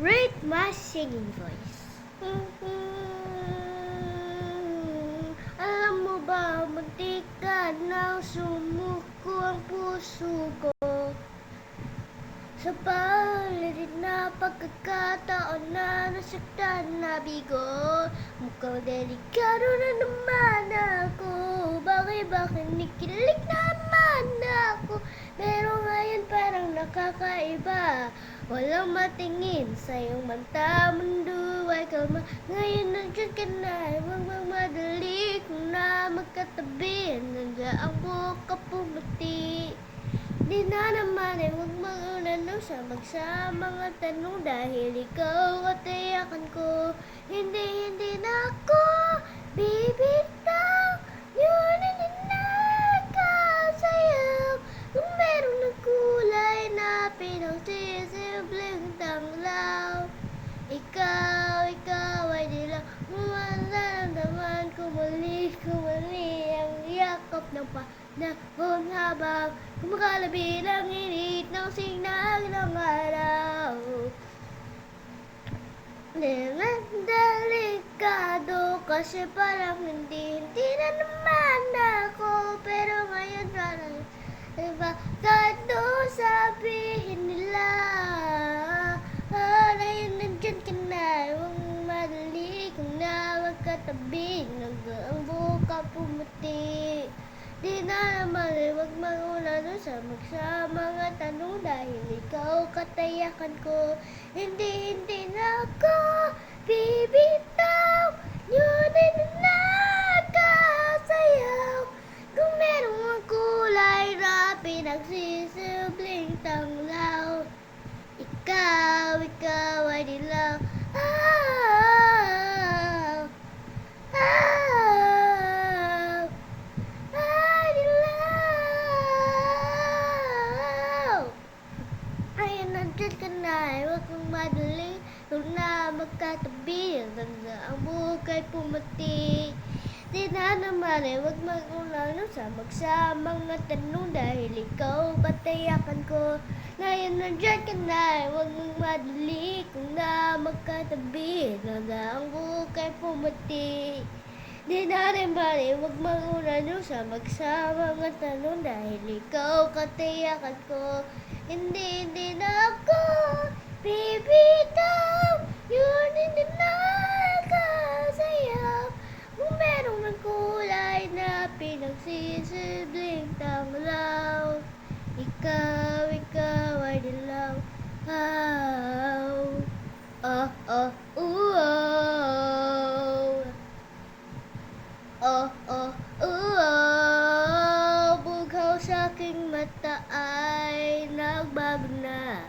Rate my singing voice. Alam mo ba, muntik ka nang sumuko ang puso ko sa paligid na pagkakataon na nasaktan na bigo. Mukhang delikado na naman ako. Bakit kinikilig naman ako? Pero ngayon parang nakakaiba. Walang matingin sa iyong mata. Mundo ay kalma. Ngayon nandiyan ka na. Huwag magmadali kung na magkatabi. Nandiyan ang buhok ka pumati. Di na naman ay huwag mag-unano sa mga tanong dahil ikaw katayakan ko. Hindi na ako bibitaw. Yun hindi nakasayaw. Kung merong nagkulay na pinagsisimpleng tanglaw. Ikaw ay di lang mararamdaman ko muli ang yakap ng panahon habang kumakalabi ng init ng signal ng araw. Delikado kasi parang hindi na naman ako. Pero ngayon parang delikado sabihin nila. Ngayon nandyan ka na. Huwag madali kung na magkatabi. Ang buhok ka pumuti. Di na naman huwag mag-unano sa mga tanong dahil ikaw katayakan ko. Hindi na ako bibitaw. Yun ay nakasayaw. Kung merong kulay na pinagsisimpleng tanglaw. Ikaw ay dilaw. Nandiyan ka na, huwag kang madali. Huwag na magkatabi. Ang buhok ay pumati. Di na naman huwag mag-unano sa mga tanong dahil ikaw katayakan ko. Ngayon nandiyan ka na, huwag mong madali. Kung na magkatabi. Ang buhok ay pumati. Di na rin bali, huwag mag-unano sa mga tanong dahil ikaw katayakan ko. Hindi na ako bibitaw. Yun hindi nakasayaw. Kung merong nagkulay na pinagsisimpleng tanglaw. Ikaw ay dilaw. Bughaw sa aking mata ay nagbago na.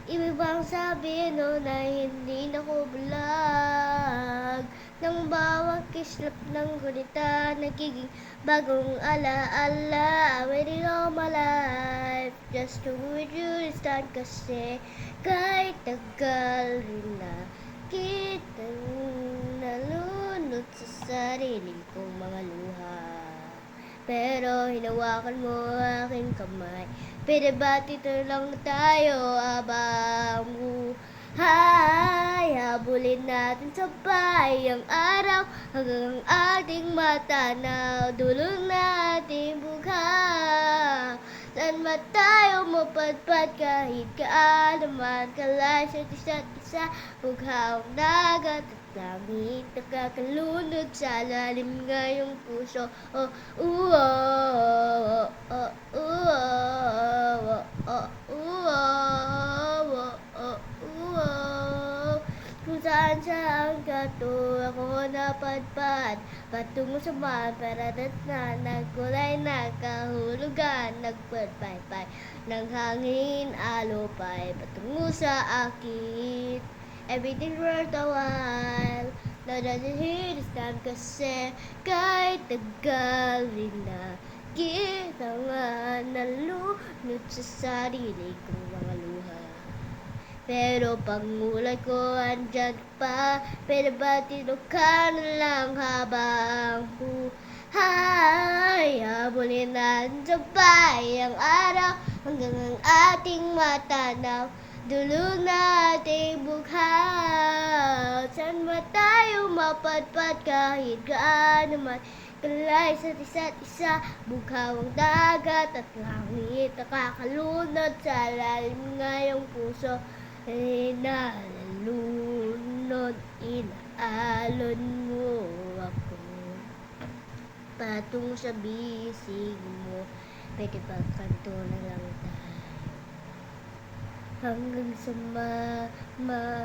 Ibig bang sabihin na hindi na ko bulag? Nang bawang kislap ng gunita, nagiging bagong alaala. Waiting all my life just to with you this time. Kasi kahit tagal rin na kitang nalunod sa sarili kong mga luha. Pero hinawakan mo aking kamay. Pinabati lang tayo abang buhay. Habulin natin sabay ang araw hanggang ating matanaw. Dulong natin bughaw. Saan ba tayo mapadpad kahit kaalaman kalay sa isa't isa. Bughawang dagat at langit nakakalunod sa lalim ngayong puso. Kung saan kato ako napadpad patungo sa maparadat na nagkulay na kahulugan. Nagpadpaypay ng hangin alupay patungo sa akin. Everything worth a while. Now that it's here this time kasi kahit tagal rin na kita nga nalunod sa sarili kong mga luha. Pero pangulat ko andyan pa. Pinabati ka na lang habang buhay. Habulin natin sabay ang araw hanggang ang ating matanaw. Dulong nating bughaw. mapadpad kahit gaano man kalay sa isa't isa. Bughawang dagat at langit nakakalunod sa lalim ng iyong puso. Inalalunod, inaalon mo ako patungo sa bisig mo. Pwede ba kanto na lang tayo hanggang sa mamatay?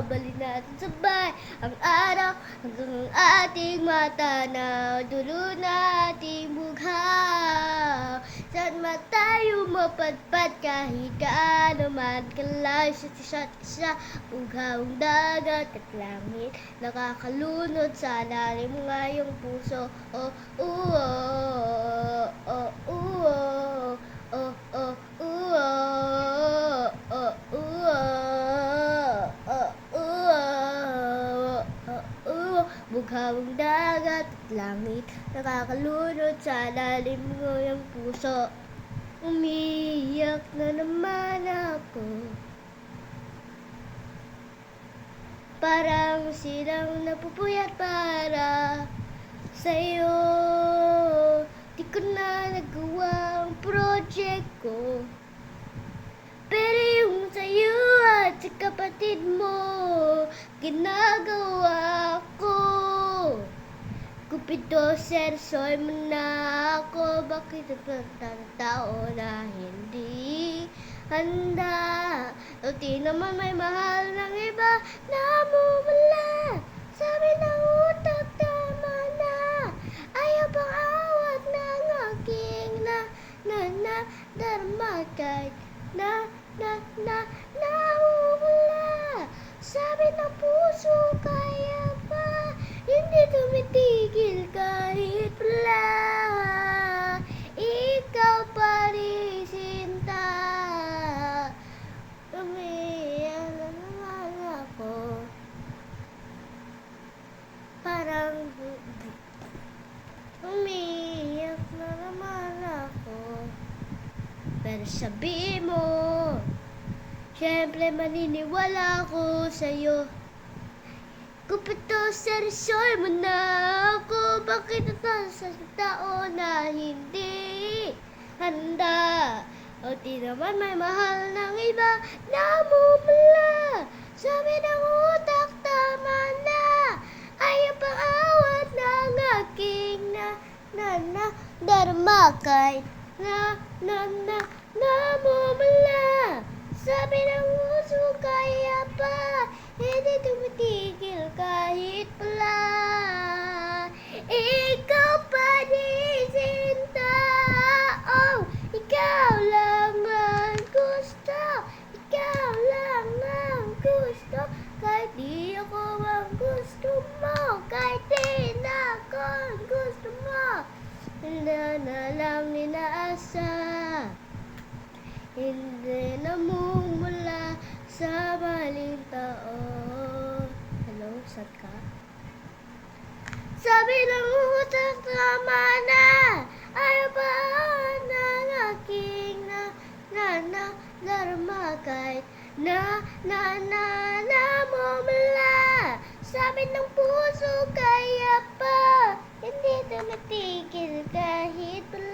Balik natin sabay ang araw hanggang ang ating matanaw. Dulo na ating bughaw. Saan man tayo mapadpad kahit gaano man kalayo sa isa't isa. Bughawang dagat at langit nakakalunod sa lalim ng iyong puso. Oh, oh, oh, oh, oh, oh, oh, oh, bughawang dagat at langit nakakalunod sa lalim ng iyong puso. Umiiyak na naman ako, parang silang napupuyat para sa'yo. Di ko na nagawa ang project ko, pero yung sa'yo at sa kapatid mo ginagawa ko. Cupido, sersoy mo na ako. Bakit ang tao na hindi handa? O di naman may mahal ng iba na mumula. Sabi ng utak tama na, ayaw pang awat ng aking darma kahit namumula. Sabi ng puso kaya pa, hindi tumitigil kahit pala. Ikaw pa rin sinta. Umiiyak na naman ako, parang umiiyak na naman ako. Pero sabi mo, siyempre maniniwala ako sa'yo. Kupito, seryosoy mo na ako. Bakit ito sa tao na hindi handa? O di naman may mahal ng iba na mumula. Sabi ng utak tama na, ayaw pang awat ng aking darma kahit namumula. Sabi ng puso kaya pa, hindi tumitigil kahit pala. Ikaw pa din sinta. Oh, ikaw lang ang gusto. Ikaw lang ang gusto. Kahit di ako ang gusto mo, kahit di na ako ang gusto mo, na lang ninaasa. Hindi namumula sa maling tao. Hello, saan ka? Sabi ng utak tama na, ayaw pa ng aking darma kahit namumula. Sabi ng puso kaya pa, hindi tumitigil kahit pala.